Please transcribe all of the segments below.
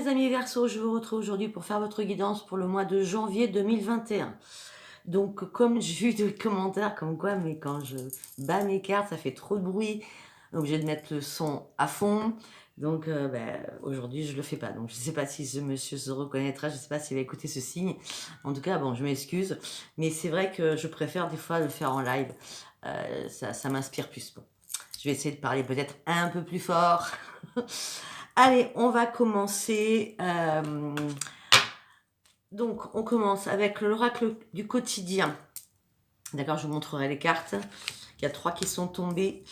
mes amis Verseau, je vous retrouve aujourd'hui pour faire votre guidance pour le mois de janvier 2021. Donc, comme j'ai eu des commentaires comme quoi, mais quand je bats mes cartes, ça fait trop de bruit, obligé de mettre le son à fond. Donc, aujourd'hui, je le fais pas. Donc, je sais pas si ce monsieur se reconnaîtra, je sais pas s'il va écouter ce signe. En tout cas, bon, je m'excuse, mais c'est vrai que je préfère des fois le faire en live. Ça m'inspire plus. Bon, je vais essayer de parler peut-être un peu plus fort. Allez, on va commencer. Donc, on commence avec l'oracle du quotidien. D'accord, je vous montrerai les cartes. Il y a 3 qui sont tombées.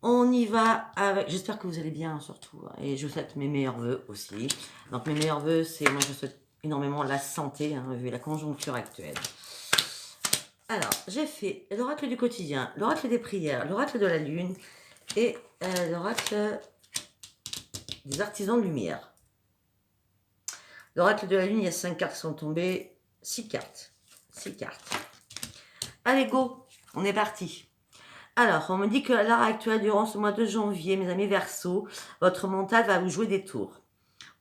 On y va avec... J'espère que vous allez bien, surtout. Et je vous souhaite mes meilleurs voeux aussi. Donc, mes meilleurs voeux, c'est... Moi, je souhaite énormément la santé, vu la conjoncture actuelle. Alors, j'ai fait l'oracle du quotidien, l'oracle des prières, l'oracle de la lune et l'oracle des artisans de lumière. L'oracle de la lune, il y a 5 cartes qui sont tombées. 6 cartes. 6 cartes. Allez, go, on est parti. Alors, on me dit qu'à l'heure actuelle, durant ce mois de janvier, mes amis Verseau, votre mental va vous jouer des tours.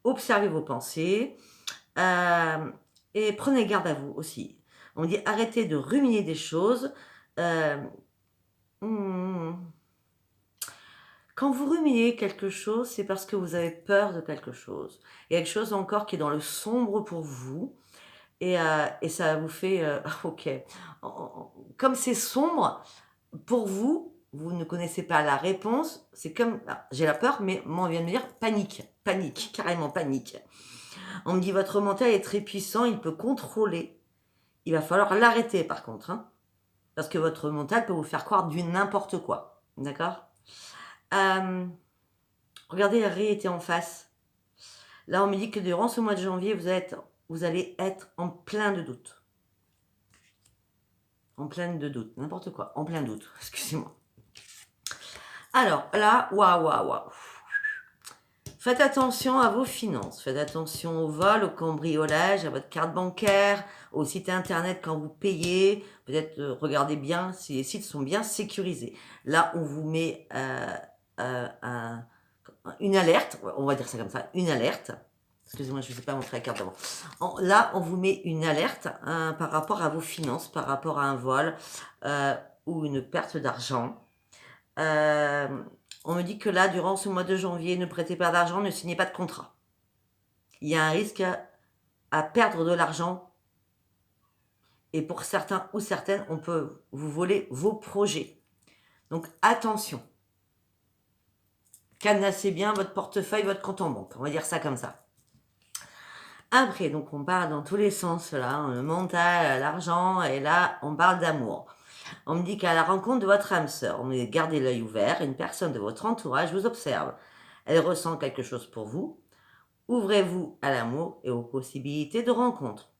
Observez vos pensées et prenez garde à vous aussi. On me dit arrêtez de ruminer des choses. Quand vous ruminez quelque chose, c'est parce que vous avez peur de quelque chose. Il y a quelque chose encore qui est dans le sombre pour vous. Et ça vous fait, ok. Comme c'est sombre, pour vous, vous ne connaissez pas la réponse. C'est comme, j'ai la peur, mais moi on vient de me dire panique, panique, carrément panique. On me dit votre mental est très puissant, il peut contrôler. Il va falloir l'arrêter par contre, parce que votre mental peut vous faire croire du n'importe quoi, d'accord. Regardez la réalité en face. Là, on me dit que durant ce mois de janvier, vous allez être en plein de doutes. En plein de doutes, n'importe quoi, en plein doute, excusez-moi. Alors là, waouh. Faites attention à vos finances, faites attention au vol, au cambriolage, à votre carte bancaire, au site internet quand vous payez. Peut-être regardez bien si les sites sont bien sécurisés. Là, on vous met une alerte, on va dire ça comme ça, une alerte. Excusez-moi, je ne vous ai pas montré la carte d'avant. Là, on vous met une alerte par rapport à vos finances, par rapport à un vol ou une perte d'argent. On me dit que là, durant ce mois de janvier, ne prêtez pas d'argent, ne signez pas de contrat. Il y a un risque à perdre de l'argent. Et pour certains ou certaines, on peut vous voler vos projets. Donc, attention. Cadenassez bien votre portefeuille, votre compte en banque. On va dire ça comme ça. Après, donc on parle dans tous les sens, là, le mental, l'argent, et là, on parle d'amour. On me dit qu'à la rencontre de votre âme sœur, on me dit gardez l'œil ouvert, une personne de votre entourage vous observe. Elle ressent quelque chose pour vous. Ouvrez-vous à l'amour et aux possibilités de rencontre.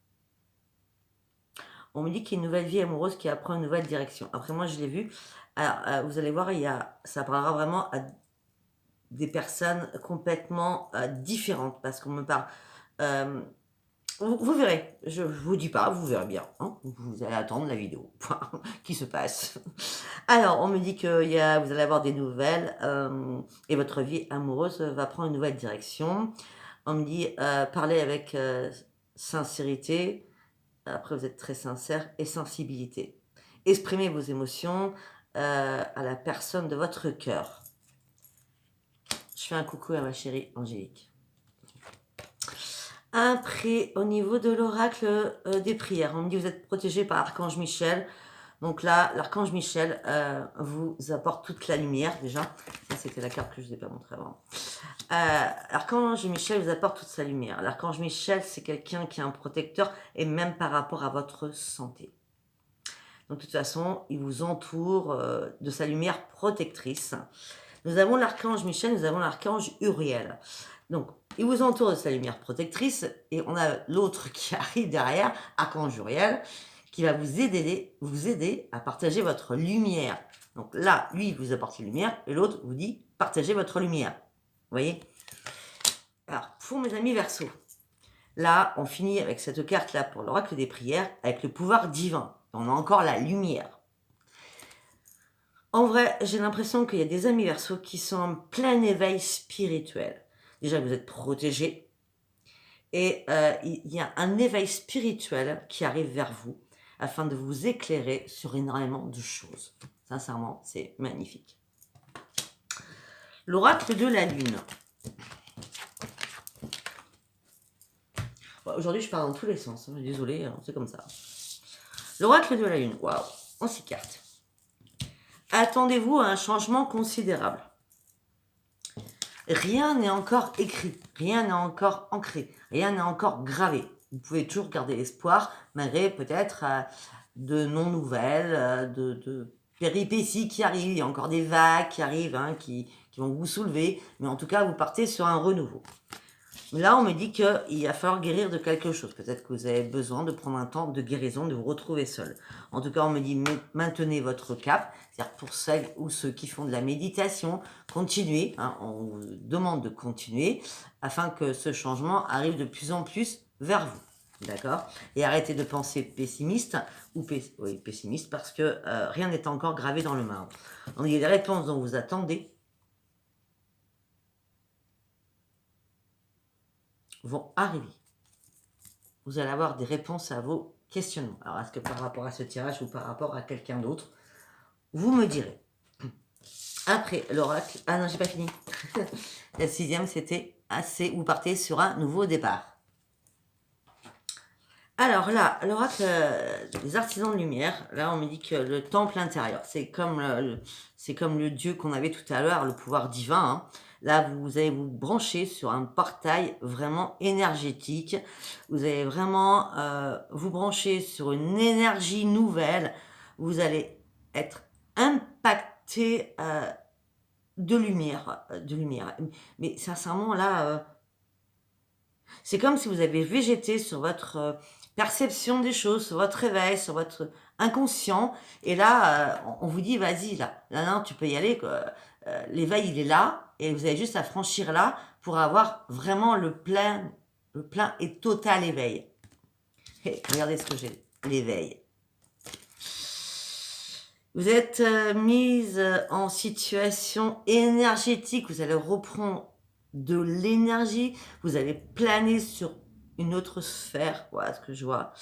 On me dit qu'il y a une nouvelle vie amoureuse qui apprend une nouvelle direction. Après, moi, je l'ai vu. Alors, vous allez voir, ça parlera vraiment à des personnes complètement différentes, parce qu'on me parle... vous verrez, je ne vous dis pas, vous verrez bien. Vous allez attendre la vidéo qui se passe. Alors, on me dit que vous allez avoir des nouvelles et votre vie amoureuse va prendre une nouvelle direction. On me dit parlez avec sincérité. Après, vous êtes très sincère et sensibilité. Exprimez vos émotions à la personne de votre cœur. Je fais un coucou à ma chérie Angélique. Après, au niveau de l'oracle des prières, on me dit que vous êtes protégé par l'archange Michel. Donc là, l'archange Michel vous apporte toute la lumière déjà. Ça, c'était la carte que je ne vous ai pas montrée avant. L'archange Michel vous apporte toute sa lumière. L'archange Michel, c'est quelqu'un qui est un protecteur et même par rapport à votre santé. Donc de toute façon, il vous entoure de sa lumière protectrice. Nous avons l'archange Michel, nous avons l'archange Uriel. Donc, il vous entoure de sa lumière protectrice et on a l'autre qui arrive derrière, archange Uriel, qui va vous aider à partager votre lumière. Donc là, lui, il vous apporte la lumière et l'autre vous dit partagez votre lumière. Vous voyez? Alors, pour mes amis Verseau, là, on finit avec cette carte-là pour l'oracle des prières, avec le pouvoir divin. On a encore la lumière. En vrai, j'ai l'impression qu'il y a des amis Verseau qui sont en plein éveil spirituel. Déjà, vous êtes protégés. Et il y a un éveil spirituel qui arrive vers vous afin de vous éclairer sur énormément de choses. Sincèrement, c'est magnifique. L'oracle de la lune. Aujourd'hui, je parle dans tous les sens. Hein. Désolée, c'est comme ça. L'oracle de la lune. Waouh, on s'y carte. Attendez-vous à un changement considérable. Rien n'est encore écrit, rien n'est encore ancré, rien n'est encore gravé. Vous pouvez toujours garder espoir, malgré peut-être de non-nouvelles, de péripéties qui arrivent. Il y a encore des vagues qui arrivent, hein, qui vont vous soulever. Mais en tout cas, vous partez sur un renouveau. Là, on me dit qu'il va falloir guérir de quelque chose. Peut-être que vous avez besoin de prendre un temps de guérison, de vous retrouver seul. En tout cas, on me dit maintenez votre cap. C'est-à-dire pour celles ou ceux qui font de la méditation, continuez. Hein, on vous demande de continuer afin que ce changement arrive de plus en plus vers vous. D'accord? Et arrêtez de penser pessimiste ou pessimiste parce que rien n'est encore gravé dans le marbre. Donc, il y a des réponses dont vous attendez vont arriver. Vous allez avoir des réponses à vos questionnements. Alors, est-ce que par rapport à ce tirage ou par rapport à quelqu'un d'autre, vous me direz. Après, l'oracle... Ah non, j'ai pas fini. La 6e, c'était assez... Vous partez sur un nouveau départ. Alors là, l'oracle des artisans de lumière, là on me dit que le temple intérieur, c'est comme le dieu qu'on avait tout à l'heure, le pouvoir divin. Hein. Là, vous allez vous brancher sur un portail vraiment énergétique. Vous allez vraiment vous brancher sur une énergie nouvelle. Vous allez être impacté de lumière. Mais sincèrement, là, c'est comme si vous avez végété sur votre perception des choses, sur votre réveil, sur votre inconscient. Et là, on vous dit, vas-y, là, non, tu peux y aller. L'éveil, il est là. Et vous avez juste à franchir là pour avoir vraiment le plein et total éveil. Et regardez ce que j'ai, l'éveil. Vous êtes mise en situation énergétique. Vous allez reprendre de l'énergie. Vous allez planer sur une autre sphère. Voilà ce que je vois.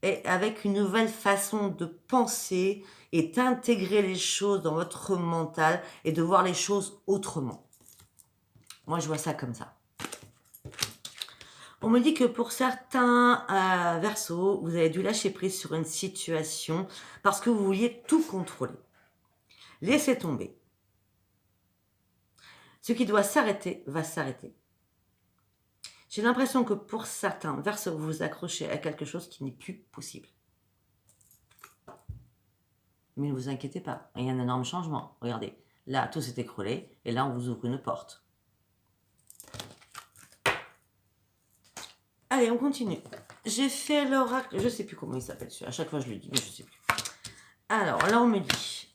Et avec une nouvelle façon de penser et d'intégrer les choses dans votre mental et de voir les choses autrement. Moi, je vois ça comme ça. On me dit que pour certains Verseaux, vous avez dû lâcher prise sur une situation parce que vous vouliez tout contrôler. Laissez tomber. Ce qui doit s'arrêter va s'arrêter. J'ai l'impression que pour certains Verseaux, vous vous accrochez à quelque chose qui n'est plus possible. Mais ne vous inquiétez pas, il y a un énorme changement. Regardez, là, tout s'est écroulé et là, on vous ouvre une porte. Allez, on continue. J'ai fait l'oracle, je ne sais plus comment il s'appelle celui-là. À chaque fois, je le dis, mais je ne sais plus. Alors, là, on me dit...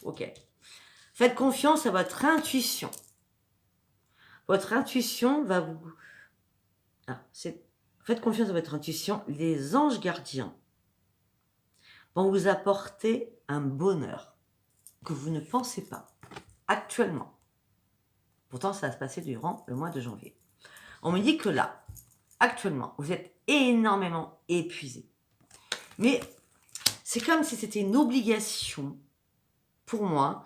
Ok. Faites confiance à votre intuition. Votre intuition va vous... Faites confiance à votre intuition. Les anges gardiens vont vous apporter un bonheur que vous ne pensez pas actuellement. Pourtant, ça va se passer durant le mois de janvier. On me dit que là, actuellement, vous êtes énormément épuisé. Mais c'est comme si c'était une obligation pour moi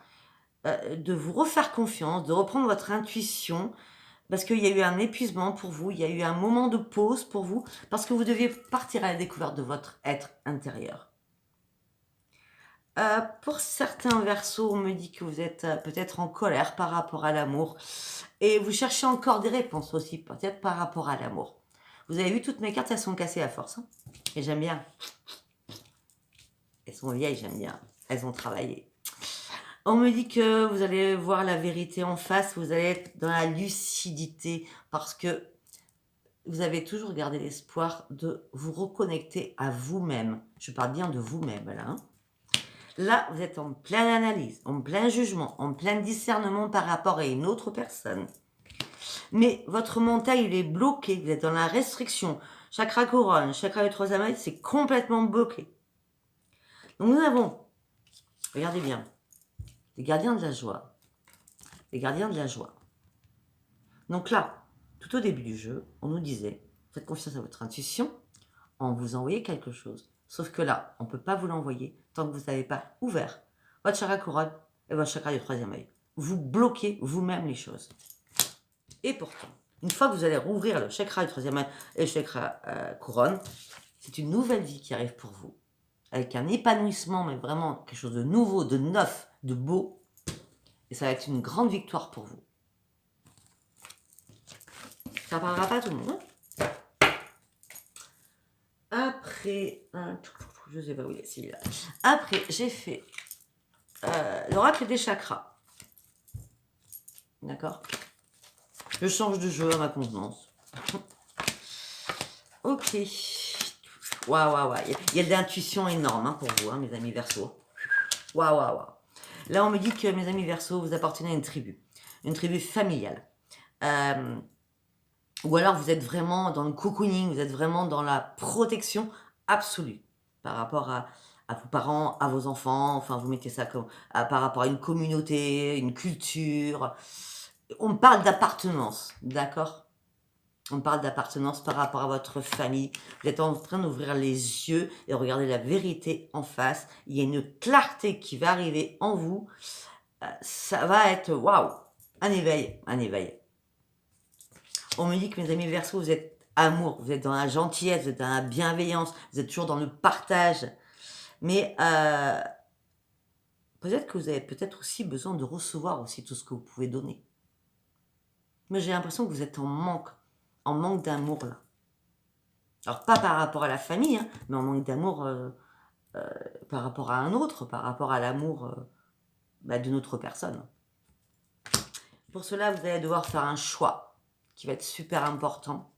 de vous refaire confiance, de reprendre votre intuition, parce qu'il y a eu un épuisement pour vous, il y a eu un moment de pause pour vous, parce que vous deviez partir à la découverte de votre être intérieur. Pour certains Verseaux, on me dit que vous êtes peut-être en colère par rapport à l'amour. Et vous cherchez encore des réponses aussi, peut-être par rapport à l'amour. Vous avez vu, toutes mes cartes, elles sont cassées à force. Hein, et j'aime bien. Elles sont vieilles, j'aime bien. Elles ont travaillé. On me dit que vous allez voir la vérité en face. Vous allez être dans la lucidité parce que vous avez toujours gardé l'espoir de vous reconnecter à vous-même. Je parle bien de vous-même, là. Hein. Là, vous êtes en pleine analyse, en plein jugement, en plein discernement par rapport à une autre personne. Mais votre mental, il est bloqué. Vous êtes dans la restriction. Chakra couronne, chakra du troisième œil, c'est complètement bloqué. Donc nous avons, regardez bien, les gardiens de la joie. Les gardiens de la joie. Donc là, tout au début du jeu, on nous disait, faites confiance à votre intuition, on vous envoyait quelque chose. Sauf que là, on ne peut pas vous l'envoyer tant que vous n'avez pas ouvert votre chakra couronne et votre chakra du troisième œil. Vous bloquez vous-même les choses. Et pourtant, une fois que vous allez rouvrir le chakra du troisième œil et le chakra couronne, c'est une nouvelle vie qui arrive pour vous. Avec un épanouissement, mais vraiment quelque chose de nouveau, de neuf, de beau. Et ça va être une grande victoire pour vous. Ça parlera pas à tout le monde. Après, je sais pas où il est, celui-là. Après, j'ai fait l'oracle des chakras. D'accord? Je change de jeu à ma convenance. Ok. Waouh. Il y a de l'intuition énorme pour vous, mes amis Verseaux. Waouh. Là, on me dit que mes amis Verseaux, vous appartenez à une tribu familiale. Ou alors vous êtes vraiment dans le cocooning, vous êtes vraiment dans la protection absolue par rapport à vos parents, à vos enfants, enfin vous mettez ça comme par rapport à une communauté, une culture. On parle d'appartenance, d'accord? On parle d'appartenance par rapport à votre famille. Vous êtes en train d'ouvrir les yeux et regarder la vérité en face. Il y a une clarté qui va arriver en vous. Ça va être, waouh, un éveil. On me dit que mes amis Verseaux, vous êtes amour, vous êtes dans la gentillesse, vous êtes dans la bienveillance, vous êtes toujours dans le partage. Mais peut-être que vous avez peut-être aussi besoin de recevoir aussi tout ce que vous pouvez donner. Mais j'ai l'impression que vous êtes en manque d'amour là. Alors pas par rapport à la famille, mais en manque d'amour par rapport à un autre, par rapport à l'amour d'une autre personne. Pour cela, vous allez devoir faire un choix qui va être super important.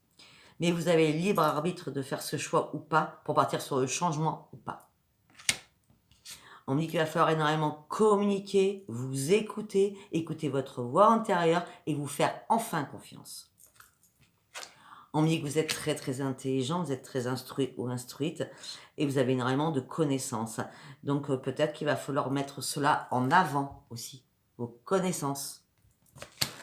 Mais vous avez le libre arbitre de faire ce choix ou pas pour partir sur le changement ou pas. On me dit qu'il va falloir énormément communiquer, vous écouter votre voix intérieure et vous faire enfin confiance. On me dit que vous êtes très très intelligent, vous êtes très instruit ou instruite et vous avez énormément de connaissances. Donc peut-être qu'il va falloir mettre cela en avant aussi, vos connaissances.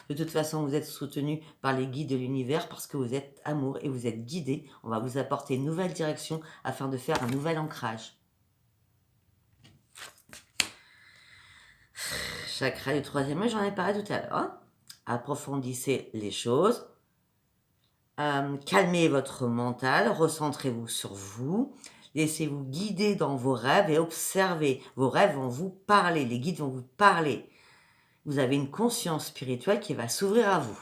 De toute façon, vous êtes soutenu par les guides de l'univers parce que vous êtes amour et vous êtes guidé. On va vous apporter une nouvelle direction afin de faire un nouvel ancrage. Chakra du troisième œil, j'en ai parlé tout à l'heure. Approfondissez les choses. Calmez votre mental, recentrez-vous sur vous. Laissez-vous guider dans vos rêves et observez. Vos rêves vont vous parler, les guides vont vous parler. Vous avez une conscience spirituelle qui va s'ouvrir à vous.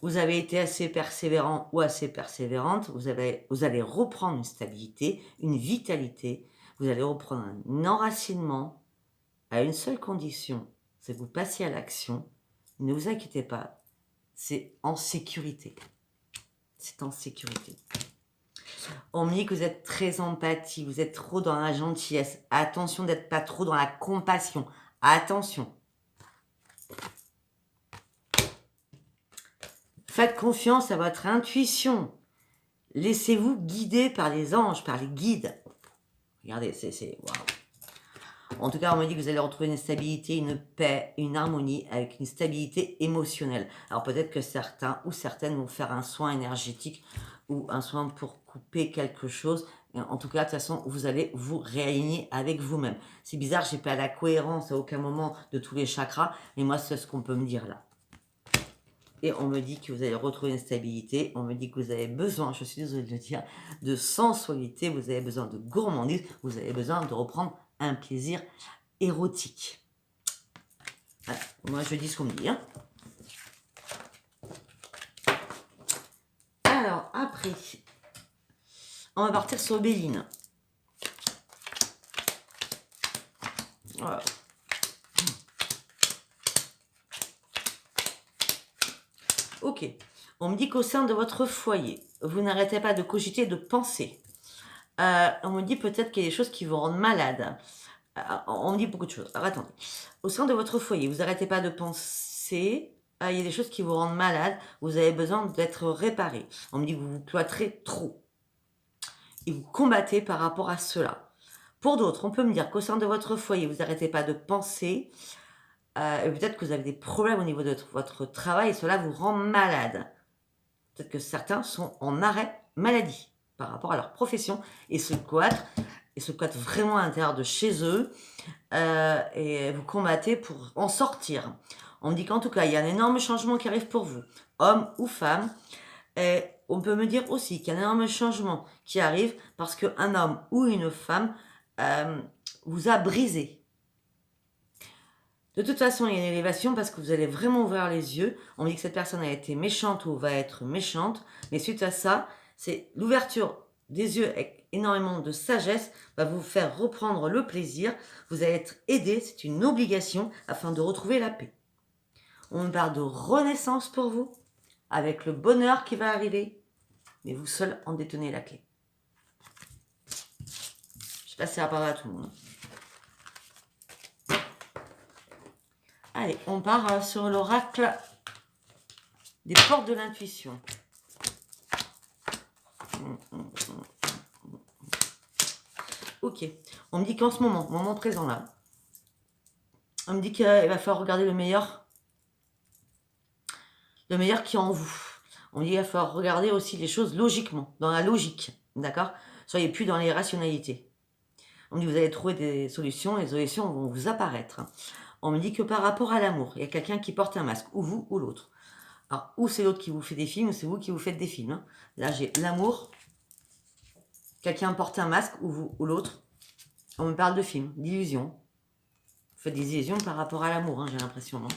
Vous avez été assez persévérant ou assez persévérante, vous allez reprendre une stabilité, une vitalité, vous allez reprendre un enracinement à une seule condition, c'est que vous passiez à l'action. Ne vous inquiétez pas, c'est en sécurité. C'est en sécurité. On me dit que vous êtes très empathique, vous êtes trop dans la gentillesse. Attention d'être pas trop dans la compassion. Attention. Faites confiance à votre intuition. Laissez-vous guider par les anges, par les guides. Regardez, c'est waouh. En tout cas, on me dit que vous allez retrouver une stabilité, une paix, une harmonie avec une stabilité émotionnelle. Alors peut-être que certains ou certaines vont faire un soin énergétique ou un soin pour couper quelque chose. En tout cas, de toute façon, vous allez vous réaligner avec vous-même. C'est bizarre, j'ai pas la cohérence à aucun moment de tous les chakras, mais moi, c'est ce qu'on peut me dire là. Et on me dit que vous allez retrouver une stabilité, on me dit que vous avez besoin, je suis désolée de le dire, de sensualité, vous avez besoin de gourmandise, vous avez besoin de reprendre un plaisir érotique. Voilà. Moi, je dis ce qu'on me dit. Alors, après, on va partir sur Béline. Voilà. Ok, on me dit qu'au sein de votre foyer, vous n'arrêtez pas de cogiter, de penser. On me dit peut-être qu'il y a des choses qui vous rendent malade. On me dit beaucoup de choses. Alors attendez, au sein de votre foyer, vous n'arrêtez pas de penser. Il y a des choses qui vous rendent malade. Vous avez besoin d'être réparé. On me dit que vous vous cloîtrez trop. Et vous combattez par rapport à cela. Pour d'autres, on peut me dire qu'au sein de votre foyer, vous n'arrêtez pas de penser. Et peut-être que vous avez des problèmes au niveau de votre travail et cela vous rend malade. Peut-être que certains sont en arrêt maladie par rapport à leur profession et se cloîtrent vraiment à l'intérieur de chez eux, et vous combattez pour en sortir. On me dit qu'en tout cas, il y a un énorme changement qui arrive pour vous, homme ou femme. Et on peut me dire aussi qu'il y a un énorme changement qui arrive parce qu'un homme ou une femme vous a brisé. De toute façon, il y a une élévation parce que vous allez vraiment ouvrir les yeux. On me dit que cette personne a été méchante ou va être méchante. Mais suite à ça, c'est l'ouverture des yeux avec énormément de sagesse va vous faire reprendre le plaisir. Vous allez être aidé, c'est une obligation afin de retrouver la paix. On me parle de renaissance pour vous, avec le bonheur qui va arriver, mais vous seul en détenez la clé. Je sais pas si ça parle à tout le monde. Allez, on part sur l'oracle des portes de l'intuition. Ok, on me dit qu'en ce moment présent là, on me dit qu'il va falloir regarder le meilleur qui est en vous. On me dit qu'il va falloir regarder aussi les choses logiquement, dans la logique, d'accord? Soyez plus dans les rationalités. On me dit que vous allez trouver des solutions, les solutions vont vous apparaître. On me dit que par rapport à l'amour, il y a quelqu'un qui porte un masque, ou vous ou l'autre. Alors, ou c'est l'autre qui vous fait des films, ou c'est vous qui vous faites des films. Hein. Là, j'ai l'amour, quelqu'un porte un masque, ou vous ou l'autre. On me parle de films, d'illusions. Vous faites des illusions par rapport à l'amour, hein, j'ai l'impression, non?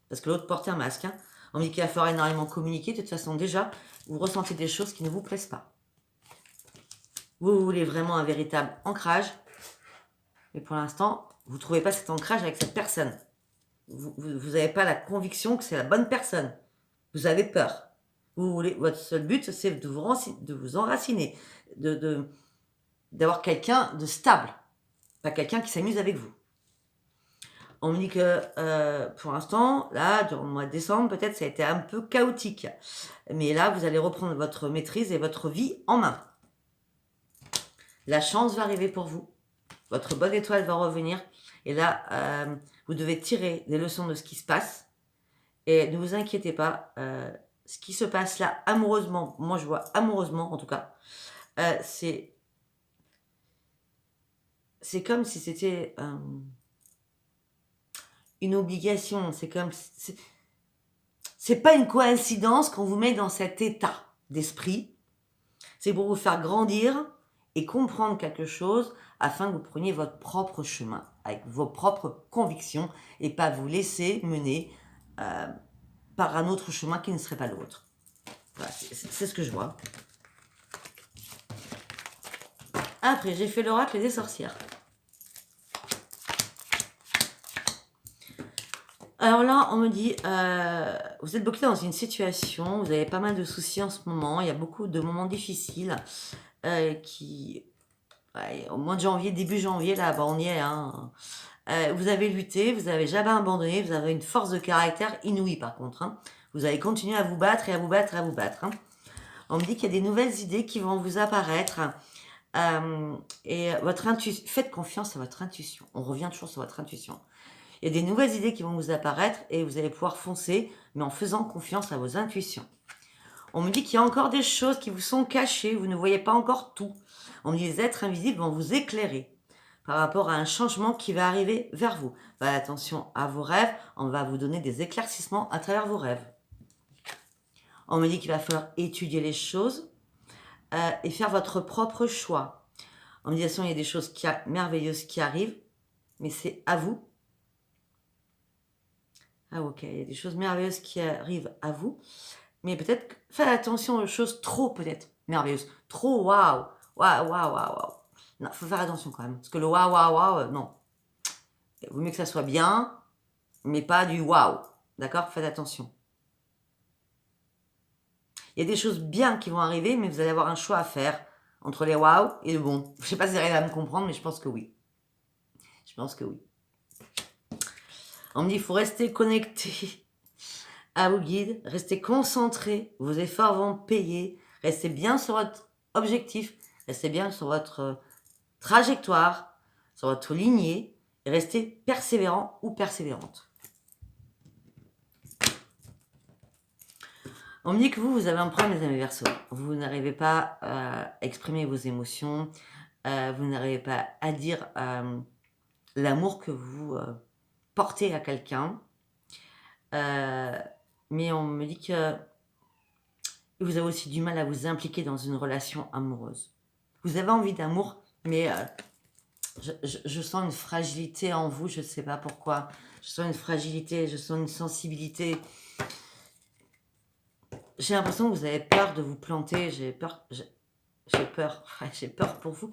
Parce que l'autre porte un masque. Hein. On me dit qu'il va falloir énormément communiquer. De toute façon, déjà, vous ressentez des choses qui ne vous plaisent pas. Vous voulez vraiment un véritable ancrage. Mais pour l'instant, vous ne trouvez pas cet ancrage avec cette personne. Vous n'avez pas la conviction que c'est la bonne personne. Vous avez peur. Votre seul but, c'est de vous enraciner, d'avoir quelqu'un de stable, pas quelqu'un qui s'amuse avec vous. On me dit que pour l'instant, là, durant le mois de décembre, peut-être ça a été un peu chaotique. Mais là, vous allez reprendre votre maîtrise et votre vie en main. La chance va arriver pour vous. Votre bonne étoile va revenir. Et là, vous devez tirer des leçons de ce qui se passe. Et ne vous inquiétez pas. Ce qui se passe là, amoureusement, moi je vois amoureusement en tout cas, c'est comme si c'était une obligation. C'est comme... C'est pas une coïncidence qu'on vous met dans cet état d'esprit. C'est pour vous faire grandir et comprendre quelque chose afin que vous preniez votre propre chemin avec vos propres convictions et pas vous laisser mener par un autre chemin qui ne serait pas le vôtre. Voilà, c'est ce que je vois. Après, j'ai fait l'oracle des sorcières. Alors là, on me dit, vous êtes bloqué dans une situation, vous avez pas mal de soucis en ce moment, il y a beaucoup de moments difficiles au mois de janvier, début janvier, là, on y est. Hein. Vous avez lutté, vous n'avez jamais abandonné, vous avez une force de caractère inouïe par contre. Hein. Vous allez continuer à vous battre et à vous battre et à vous battre. Hein. On me dit qu'il y a des nouvelles idées qui vont vous apparaître. Et votre intuition, faites confiance à votre intuition. On revient toujours sur votre intuition. Il y a des nouvelles idées qui vont vous apparaître et vous allez pouvoir foncer, mais en faisant confiance à vos intuitions. On me dit qu'il y a encore des choses qui vous sont cachées, vous ne voyez pas encore tout. On me dit les êtres invisibles vont vous éclairer par rapport à un changement qui va arriver vers vous. Faites attention à vos rêves, on va vous donner des éclaircissements à travers vos rêves. On me dit qu'il va falloir étudier les choses et faire votre propre choix. En me disant il y a des choses merveilleuses qui arrivent, mais c'est à vous. Ah ok, il y a des choses merveilleuses qui arrivent à vous, mais peut-être faites attention aux choses trop peut-être merveilleuses, trop waouh, waouh, waouh, waouh. Non, faut faire attention quand même, parce que le waouh, waouh, waouh, non. Il vaut mieux que ça soit bien, mais pas du waouh, d'accord? Faites attention. Il y a des choses bien qui vont arriver, mais vous allez avoir un choix à faire entre les waouh et le bon. Je ne sais pas si vous arrivez à me comprendre, mais je pense que oui. Je pense que oui. On me dit qu'il faut rester connecté à vos guides, rester concentré, vos efforts vont payer, restez bien sur votre objectif, restez bien sur votre trajectoire, sur votre lignée, et restez persévérant ou persévérante. On me dit que vous avez un problème, les amis Verseaux. Vous n'arrivez pas à exprimer vos émotions, vous n'arrivez pas à dire l'amour que vous portez à quelqu'un. Mais on me dit que vous avez aussi du mal à vous impliquer dans une relation amoureuse. Vous avez envie d'amour, mais je sens une fragilité en vous, je ne sais pas pourquoi. Je sens une fragilité, je sens une sensibilité. J'ai l'impression que vous avez peur de vous planter. J'ai peur pour vous.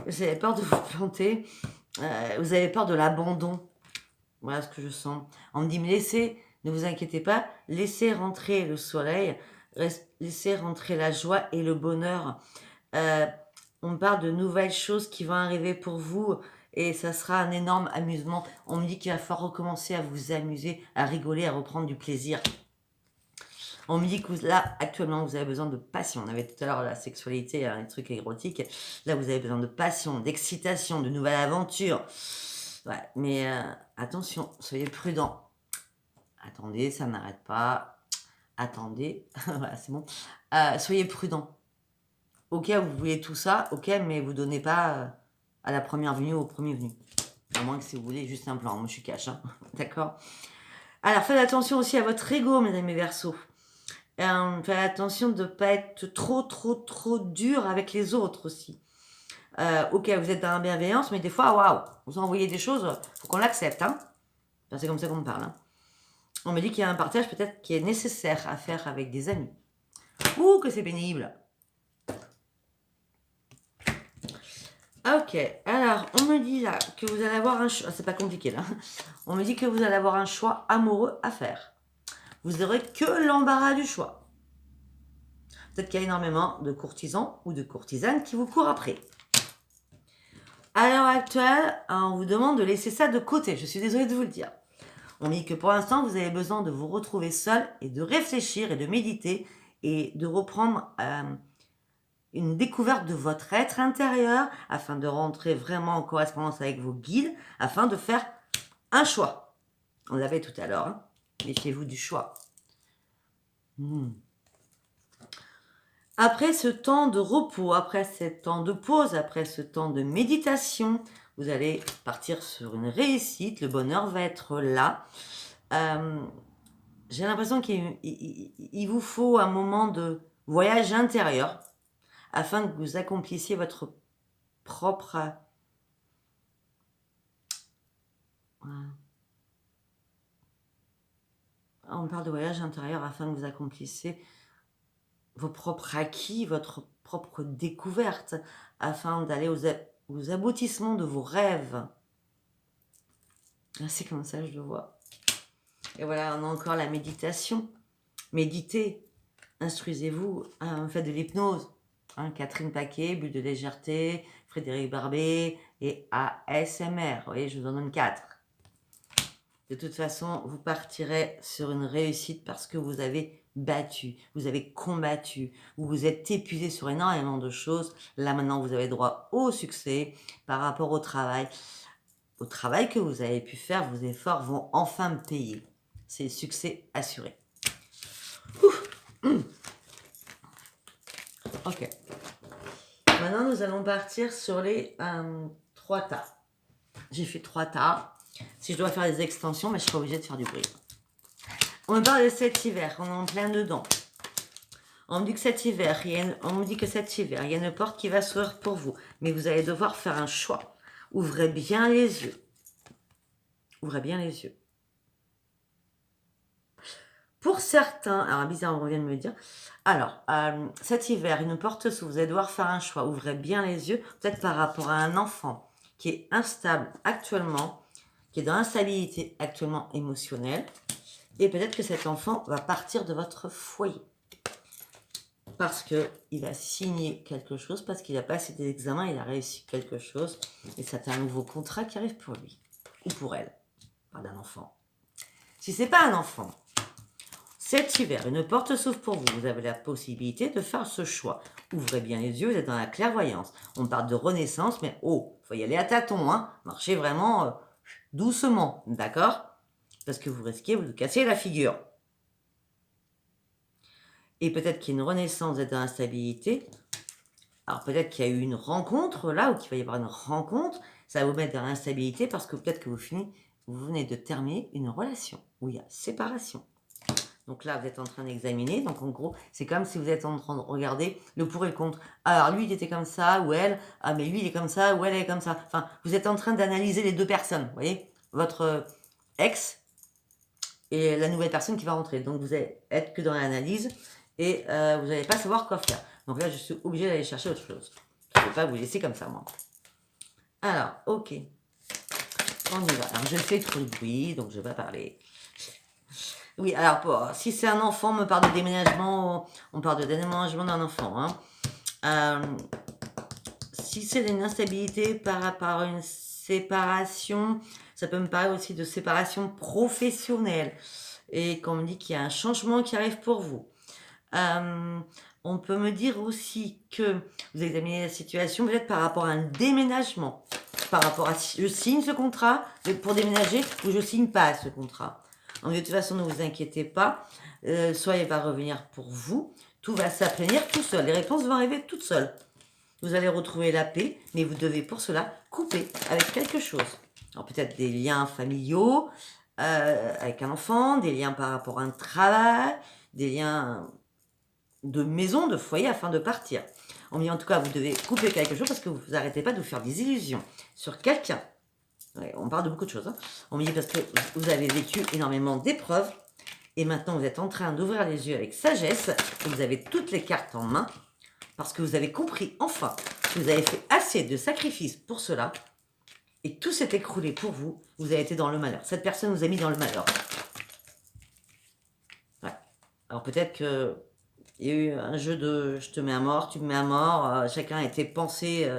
Vous avez peur de vous planter. Vous avez peur de l'abandon. Voilà ce que je sens. On me dit, mais ne vous inquiétez pas, laissez rentrer le soleil, laissez rentrer la joie et le bonheur. On me parle de nouvelles choses qui vont arriver pour vous et ça sera un énorme amusement. On me dit qu'il va falloir recommencer à vous amuser, à rigoler, à reprendre du plaisir. On me dit que là, actuellement, vous avez besoin de passion. On avait tout à l'heure la sexualité, les trucs érotiques. Là, vous avez besoin de passion, d'excitation, de nouvelles aventures. Ouais, mais attention, soyez prudents. Attendez, ça n'arrête pas. Attendez, voilà, c'est bon. Soyez prudents. Ok, vous voulez tout ça, ok, mais vous donnez pas à la première venue ou au premier venu. À moins que si vous voulez juste un plan. Moi, je suis cash, hein. D'accord. Alors, faites attention aussi à votre ego, mesdames et Verseaux. Faites attention de ne pas être trop dur avec les autres aussi. Ok, vous êtes dans la bienveillance, mais des fois, waouh, vous envoyez des choses, faut qu'on l'accepte, hein. Enfin, c'est comme ça qu'on me parle, hein. On me dit qu'il y a un partage peut-être qui est nécessaire à faire avec des amis. Ou que c'est pénible. Ok, alors on me dit là que vous allez avoir un choix, c'est pas compliqué là, on me dit que vous allez avoir un choix amoureux à faire. Vous n'aurez que l'embarras du choix. Peut-être qu'il y a énormément de courtisans ou de courtisanes qui vous courent après. À l'heure actuelle, on vous demande de laisser ça de côté, je suis désolée de vous le dire. On me dit que pour l'instant, vous avez besoin de vous retrouver seul et de réfléchir et de méditer et de reprendre une découverte de votre être intérieur afin de rentrer vraiment en correspondance avec vos guides, afin de faire un choix. On l'avait tout à l'heure, hein. Méfiez-vous du choix. Après ce temps de repos, après ce temps de pause, après ce temps de méditation, vous allez partir sur une réussite, le bonheur va être là. J'ai l'impression qu'il vous faut un moment de voyage intérieur afin que vous accomplissiez votre propre... On parle de voyage intérieur afin que vous accomplissiez vos propres acquis, votre propre découverte, afin d'aller aux aboutissements de vos rêves. C'est comme ça, je le vois. Et voilà, on a encore la méditation. Méditez, instruisez-vous, faites de l'hypnose. Catherine Paquet, Bulle de légèreté, Frédéric Barbet et ASMR. Vous voyez, je vous en donne 4. De toute façon, vous partirez sur une réussite parce que vous avez battu, vous avez combattu, vous vous êtes épuisé sur énormément de choses. Là, maintenant, vous avez droit au succès par rapport au travail. Au travail que vous avez pu faire, vos efforts vont enfin payer. C'est le succès assuré. Ok. Maintenant, nous allons partir sur les 3 tas. J'ai fait 3 tas. Si je dois faire des extensions, mais je serai obligée de faire du bruit. On me parle de cet hiver, on est en plein dedans. On me dit que cet hiver, il y a une porte qui va s'ouvrir pour vous. Mais vous allez devoir faire un choix. Ouvrez bien les yeux. Ouvrez bien les yeux. Pour certains, alors bizarre, on vient de me dire. Alors, cet hiver, une porte s'ouvre, vous allez devoir faire un choix. Ouvrez bien les yeux, peut-être par rapport à un enfant qui est instable actuellement, qui est dans l'instabilité actuellement émotionnelle. Et peut-être que cet enfant va partir de votre foyer. Parce qu'il a signé quelque chose, parce qu'il a passé des examens, il a réussi quelque chose. Et c'est un nouveau contrat qui arrive pour lui. Ou pour elle. Pas d'un enfant. Si c'est pas un enfant, cet hiver, une porte s'ouvre pour vous. Vous avez la possibilité de faire ce choix. Ouvrez bien les yeux, vous êtes dans la clairvoyance. On parle de renaissance, mais faut y aller à tâtons, hein. Marchez vraiment doucement, d'accord? Parce que vous risquez de vous casser la figure. Et peut-être qu'il y a une renaissance, vous êtes dans l'instabilité. Alors peut-être qu'il y a eu une rencontre là, ou qu'il va y avoir une rencontre. Ça va vous mettre dans l'instabilité parce que peut-être que vous venez de terminer une relation où il y a séparation. Donc là, vous êtes en train d'examiner. Donc en gros, c'est comme si vous êtes en train de regarder le pour et le contre. Alors lui, il était comme ça, ou elle. Ah, mais lui, il est comme ça, ou elle est comme ça. Enfin, vous êtes en train d'analyser les deux personnes. Vous voyez, votre ex et la nouvelle personne qui va rentrer. Donc vous allez être que dans l'analyse et vous n'allez pas savoir quoi faire. Donc là, je suis obligée d'aller chercher autre chose. Je ne vais pas vous laisser comme ça, moi. Alors, ok. On y va. Alors, je fais trop de bruit, donc je vais pas parler. Oui, alors, si c'est un enfant, on me parle de déménagement, on parle de déménagement d'un enfant. Hein. Si c'est une instabilité par rapport à une séparation, ça peut me parler aussi de séparation professionnelle. Et qu'on me dit qu'il y a un changement qui arrive pour vous. On peut me dire aussi que vous examinez la situation peut-être par rapport à un déménagement, par rapport à si je signe ce contrat pour déménager ou je signe pas ce contrat. Donc de toute façon, ne vous inquiétez pas, soit il va revenir pour vous, tout va s'aplanir tout seul, les réponses vont arriver toutes seules. Vous allez retrouver la paix, mais vous devez pour cela couper avec quelque chose. Alors peut-être des liens familiaux, avec un enfant, des liens par rapport à un travail, des liens de maison, de foyer, afin de partir. On me dit en tout cas, vous devez couper quelque chose parce que vous n'arrêtez pas de vous faire des illusions sur quelqu'un. Ouais, on parle de beaucoup de choses. Hein. On me dit parce que vous avez vécu énormément d'épreuves et maintenant vous êtes en train d'ouvrir les yeux avec sagesse et vous avez toutes les cartes en main parce que vous avez compris enfin que vous avez fait assez de sacrifices pour cela et tout s'est écroulé pour vous. Vous avez été dans le malheur. Cette personne vous a mis dans le malheur. Ouais. Alors peut-être que il y a eu un jeu de je te mets à mort, tu me mets à mort. Chacun a été pensé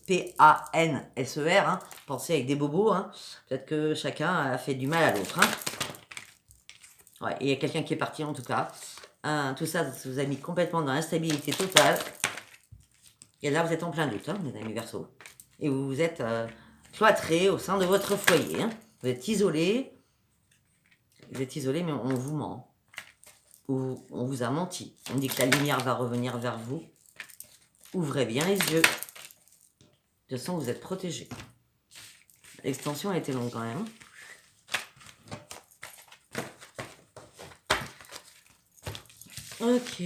P-A-N-S-E-R, hein, pensé avec des bobos. Hein. Peut-être que chacun a fait du mal à l'autre. Hein. Ouais, il y a quelqu'un qui est parti en tout cas. Tout ça vous a mis complètement dans l'instabilité totale. Et là, vous êtes en plein doute, hein, mes amis Verseaux. Et vous vous êtes cloîtrés au sein de votre foyer. Hein. Vous êtes isolés. Vous êtes isolés, mais on vous ment. Ou on vous a menti. On dit que la lumière va revenir vers vous. Ouvrez bien les yeux. De toute façon, vous êtes protégés. L'extension a été longue quand même. Ok.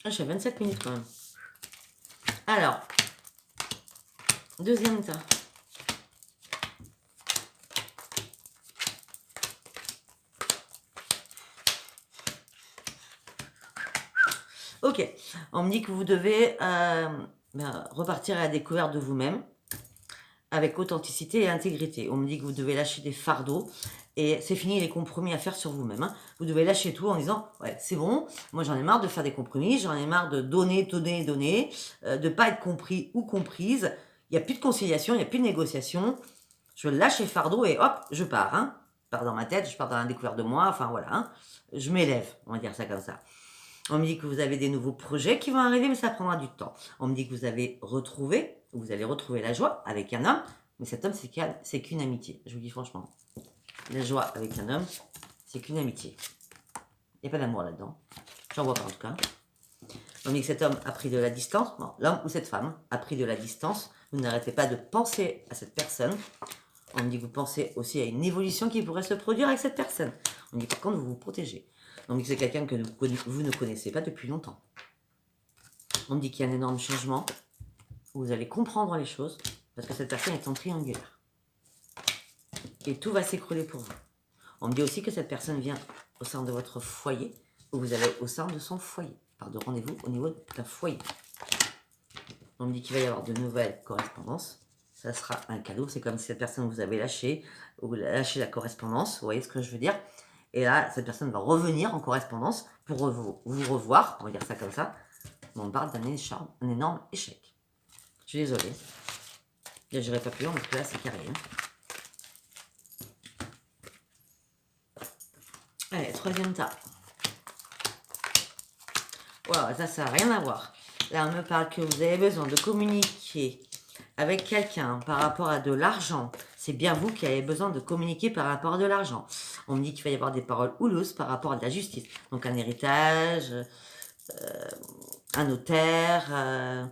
Ah, je suis à 27 minutes quand même. Alors, deuxième tas. Ok, on me dit que vous devez repartir à la découverte de vous-même avec authenticité et intégrité. On me dit que vous devez lâcher des fardeaux et c'est fini les compromis à faire sur vous-même. Hein. Vous devez lâcher tout en disant ouais, c'est bon, moi j'en ai marre de faire des compromis, j'en ai marre de donner, de pas être compris ou comprise. Il n'y a plus de conciliation, il n'y a plus de négociation. Je lâche les fardeaux et hop, je pars. Hein. Je pars dans ma tête, je pars dans la découverte de moi, enfin voilà. Hein. Je m'élève, on va dire ça comme ça. On me dit que vous avez des nouveaux projets qui vont arriver, mais ça prendra du temps. On me dit que vous allez retrouver la joie avec un homme, mais cet homme, c'est qu'une amitié. Je vous dis franchement. La joie avec un homme, c'est qu'une amitié. Il n'y a pas d'amour là-dedans. J'en vois pas en tout cas. On me dit que cet homme a pris de la distance. Bon, l'homme ou cette femme a pris de la distance. Vous n'arrêtez pas de penser à cette personne. On me dit que vous pensez aussi à une évolution qui pourrait se produire avec cette personne. On me dit par contre, vous vous protégez. On me dit que c'est quelqu'un que vous ne connaissez pas depuis longtemps. On me dit qu'il y a un énorme changement. Vous allez comprendre les choses parce que cette personne est en triangulaire. Et tout va s'écrouler pour vous. On me dit aussi que cette personne vient au sein de votre foyer ou vous allez au sein de son foyer. Par de rendez-vous au niveau d'un foyer. On me dit qu'il va y avoir de nouvelles correspondances. Ça sera un cadeau. C'est comme si cette personne vous avait lâché ou lâché la correspondance. Vous voyez ce que je veux dire? Et là, cette personne va revenir en correspondance pour vous revoir. On va dire ça comme ça. On parle d'un énorme échec. Je suis désolée. Je n'irai pas plus loin parce que là, c'est carré. Hein. Allez, troisième tas. Voilà, ça n'a rien à voir. Là, on me parle que vous avez besoin de communiquer avec quelqu'un par rapport à de l'argent, c'est bien vous qui avez besoin de communiquer par rapport à de l'argent. On me dit qu'il va y avoir des paroles houleuses par rapport à de la justice. Donc un héritage, un notaire, un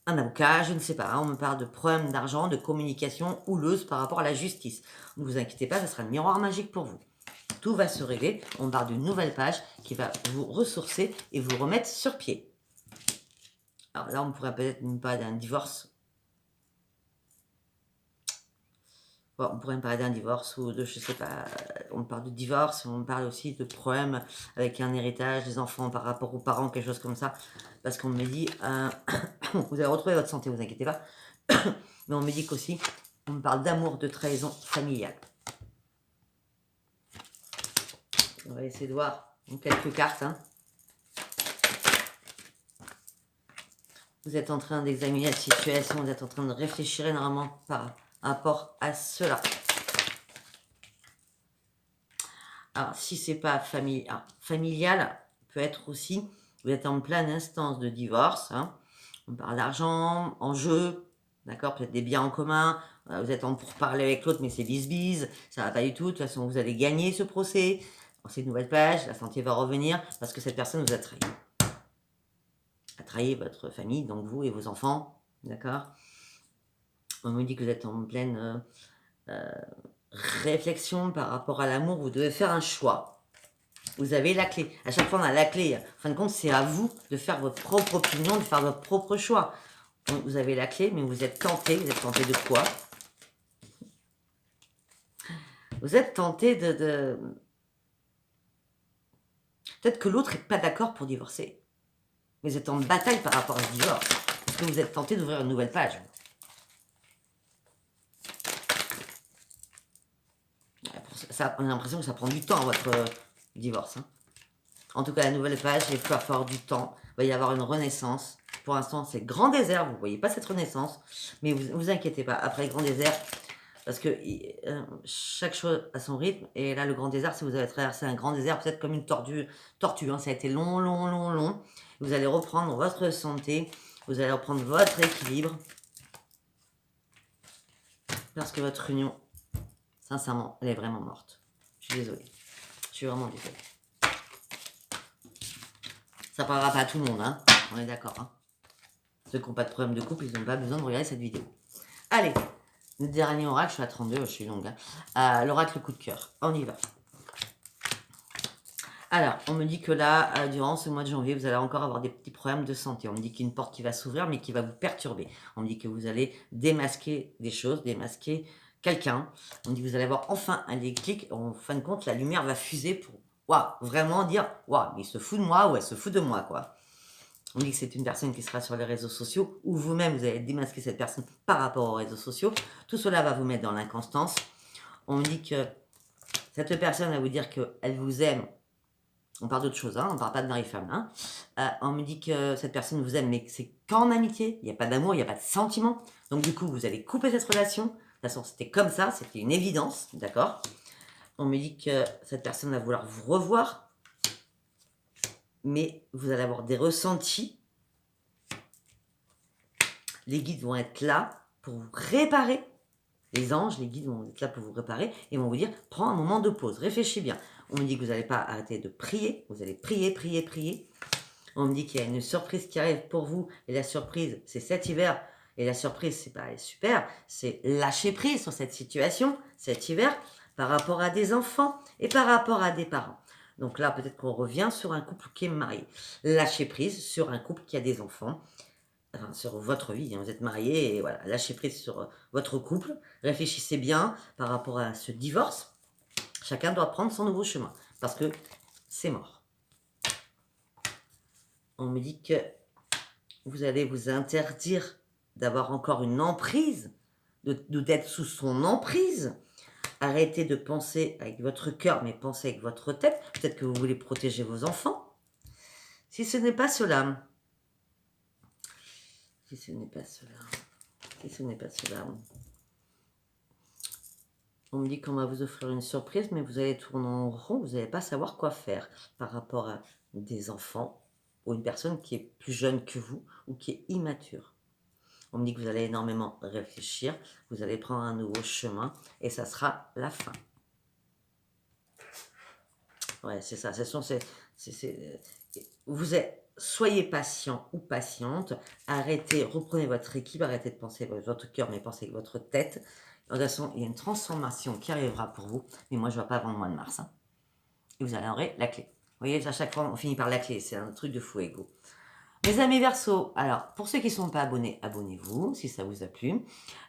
avocat, je ne sais pas. On me parle de problèmes d'argent, de communication houleuse par rapport à la justice. Ne vous inquiétez pas, ce sera le miroir magique pour vous. Tout va se régler. On parle d'une nouvelle page qui va vous ressourcer et vous remettre sur pied. Alors là, on pourrait peut-être me parler d'un divorce. Bon, on pourrait me parler d'un divorce ou de, je sais pas, on me parle de divorce, on me parle aussi de problèmes avec un héritage, des enfants par rapport aux parents, quelque chose comme ça. Parce qu'on me dit, vous allez retrouver votre santé, vous inquiétez pas. Mais on me dit qu'aussi, on me parle d'amour, de trahison familiale. On va essayer de voir quelques cartes. Hein. Vous êtes en train d'examiner la situation, vous êtes en train de réfléchir énormément par rapport à cela. Alors, si c'est pas familial, peut être aussi, vous êtes en pleine instance de divorce. Hein. On parle d'argent, en jeu, d'accord, peut-être des biens en commun. Vous êtes en pourparlers avec l'autre, mais c'est bise-bise, ça va pas du tout. De toute façon, vous allez gagner ce procès. C'est une nouvelle page, la santé va revenir parce que cette personne vous a trahi. A trahi votre famille, donc vous et vos enfants, d'accord. On me dit que vous êtes en pleine réflexion par rapport à l'amour. Vous devez faire un choix. Vous avez la clé. À chaque fois, on a la clé. En fin de compte, c'est à vous de faire votre propre opinion, de faire votre propre choix. Donc, vous avez la clé, mais vous êtes tenté. Vous êtes tenté de quoi? Vous êtes tenté de... Peut-être que l'autre n'est pas d'accord pour divorcer. Mais vous êtes en bataille par rapport à ce divorce. Parce que vous êtes tenté d'ouvrir une nouvelle page. Ça, on a l'impression que ça prend du temps, votre divorce. Hein. En tout cas, la nouvelle page, il va falloir du temps. Il va y avoir une renaissance. Pour l'instant, c'est grand désert. Vous ne voyez pas cette renaissance. Mais vous inquiétez pas. Après grand désert, parce que chaque chose a son rythme. Et là, le grand désert, si vous avez traversé un grand désert, peut-être comme une tortue. Hein, ça a été long, long, long, long. Vous allez reprendre votre santé. Vous allez reprendre votre équilibre. Parce que votre union, sincèrement, elle est vraiment morte. Je suis désolée. Je suis vraiment désolée. Ça parlera pas à tout le monde, hein. On est d'accord, hein. Ceux qui n'ont pas de problème de couple, ils n'ont pas besoin de regarder cette vidéo. Allez, le dernier oracle, je suis à 32, je suis longue. Hein. L'oracle coup de cœur, on y va. Alors, on me dit que là, durant ce mois de janvier, vous allez encore avoir des petits problèmes de santé. On me dit qu'il y a une porte qui va s'ouvrir, mais qui va vous perturber. On me dit que vous allez démasquer des choses, démasquer quelqu'un. On me dit que vous allez avoir enfin un déclic. En fin de compte, la lumière va fuser pour vraiment dire mais il se fout de moi ou elle se fout de moi, quoi. On dit que c'est une personne qui sera sur les réseaux sociaux ou vous-même, vous allez démasquer cette personne par rapport aux réseaux sociaux. Tout cela va vous mettre dans l'inconstance. On me dit que cette personne va vous dire qu'elle vous aime. On parle d'autre chose, hein, on ne parle pas de mari-femme. Hein. On me dit que cette personne vous aime, mais que c'est qu'en amitié. Il n'y a pas d'amour, il n'y a pas de sentiment. Donc du coup, vous allez couper cette relation. De toute façon, c'était comme ça, c'était une évidence, d'accord. On me dit que cette personne va vouloir vous revoir, mais vous allez avoir des ressentis. Les guides vont être là pour vous réparer. Les anges, les guides vont être là pour vous réparer et vont vous dire, prends un moment de pause, réfléchis bien. On me dit que vous n'allez pas arrêter de prier, vous allez prier, prier, prier. On me dit qu'il y a une surprise qui arrive pour vous et la surprise, c'est cet hiver. Et la surprise, c'est pas super, c'est lâcher prise sur cette situation, cet hiver, par rapport à des enfants et par rapport à des parents. Donc là, peut-être qu'on revient sur un couple qui est marié. Lâcher prise sur un couple qui a des enfants. Enfin, sur votre vie, hein, vous êtes marié et voilà, lâchez prise sur votre couple, réfléchissez bien par rapport à ce divorce. Chacun doit prendre son nouveau chemin parce que c'est mort. On me dit que vous allez vous interdire d'avoir encore une emprise, d'être sous son emprise. Arrêtez de penser avec votre cœur, mais pensez avec votre tête. Peut-être que vous voulez protéger vos enfants. Si ce n'est pas cela, si ce n'est pas cela, on me dit qu'on va vous offrir une surprise, mais vous allez tourner en rond, vous n'allez pas savoir quoi faire par rapport à des enfants ou une personne qui est plus jeune que vous ou qui est immature. On me dit que vous allez énormément réfléchir, vous allez prendre un nouveau chemin et ça sera la fin. Ouais, c'est ça. Soyez patient ou patiente. Arrêtez, reprenez votre équipe, arrêtez de penser avec votre cœur, mais pensez avec votre tête. De toute façon, il y a une transformation qui arrivera pour vous, mais moi je ne vois pas avant le mois de mars. Hein. Et vous allez aurez la clé. Vous voyez, à chaque fois, on finit par la clé. C'est un truc de fou ego. Mes amis Verseau, alors pour ceux qui ne sont pas abonnés, abonnez-vous si ça vous a plu.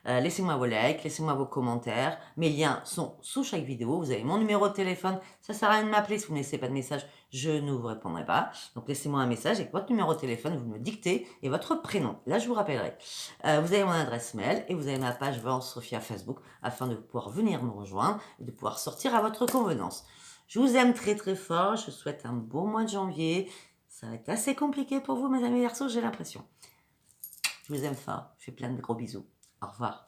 Laissez-moi vos likes, laissez-moi vos commentaires. Mes liens sont sous chaque vidéo. Vous avez mon numéro de téléphone. Ça ne sert à rien de m'appeler. Si vous ne me laissez pas de message, je ne vous répondrai pas. Donc laissez-moi un message avec votre numéro de téléphone. Vous me dictez et votre prénom. Là, je vous rappellerai. Vous avez mon adresse mail et vous avez ma page Sophia Facebook afin de pouvoir venir me rejoindre et de pouvoir sortir à votre convenance. Je vous aime très très fort. Je vous souhaite un beau mois de janvier. Ça va être assez compliqué pour vous, mes amis Verseaux, j'ai l'impression. Je vous aime fort. Je fais plein de gros bisous. Au revoir.